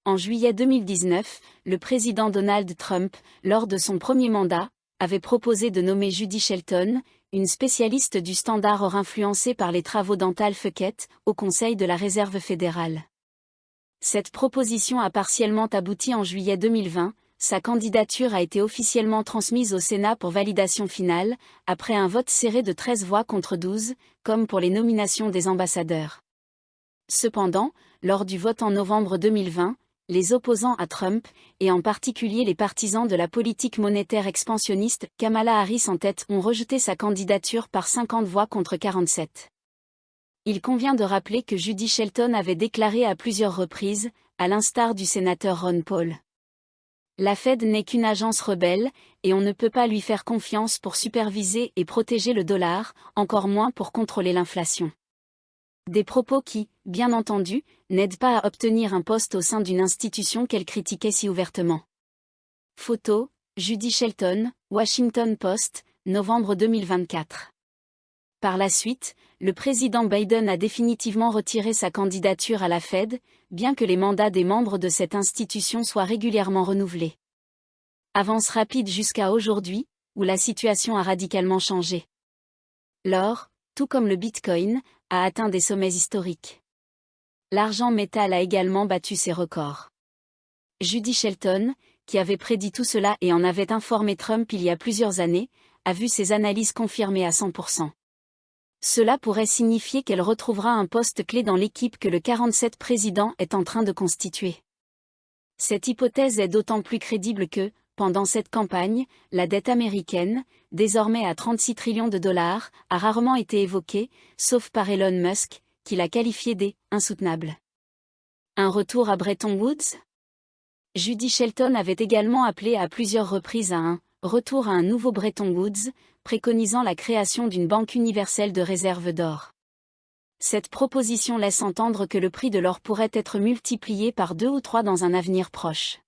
En juillet 2019, le président Donald Trump, lors de son premier mandat, avait proposé de nommer Judy Shelton, une spécialiste du Standard Oil influencée par les travaux d'Antal Feuquet, au Conseil de la Réserve fédérale. Cette proposition a partiellement abouti en juillet 2020, sa candidature a été officiellement transmise au Sénat pour validation finale, après un vote serré de 13 voix contre 12, comme pour les nominations des ambassadeurs. Cependant, lors du vote en novembre 2020, les opposants à Trump, et en particulier les partisans de la politique monétaire expansionniste, Kamala Harris en tête, ont rejeté sa candidature par 50 voix contre 47. Il convient de rappeler que Judy Shelton avait déclaré à plusieurs reprises, à l'instar du sénateur Ron Paul: la Fed n'est qu'une agence rebelle, et on ne peut pas lui faire confiance pour superviser et protéger le dollar, encore moins pour contrôler l'inflation. Des propos qui, bien entendu, n'aident pas à obtenir un poste au sein d'une institution qu'elle critiquait si ouvertement. Photo, Judy Shelton, Washington Post, novembre 2024. Par la suite, le président Biden a définitivement retiré sa candidature à la Fed, bien que les mandats des membres de cette institution soient régulièrement renouvelés. Avance rapide jusqu'à aujourd'hui, où la situation a radicalement changé. L'or, tout comme le Bitcoin, a atteint des sommets historiques. L'argent métal a également battu ses records. Judy Shelton, qui avait prédit tout cela et en avait informé Trump il y a plusieurs années, a vu ses analyses confirmées à 100%. Cela pourrait signifier qu'elle retrouvera un poste clé dans l'équipe que le 47 président est en train de constituer. Cette hypothèse est d'autant plus crédible que, pendant cette campagne, la dette américaine, désormais à 36 trillions de dollars, a rarement été évoquée, sauf par Elon Musk, qui l'a qualifiée d'« insoutenable ». Un retour à Bretton Woods ? Judy Shelton avait également appelé à plusieurs reprises à un « retour à un nouveau Bretton Woods », préconisant la création d'une banque universelle de réserve d'or. Cette proposition laisse entendre que le prix de l'or pourrait être multiplié par 2 ou 3 dans un avenir proche.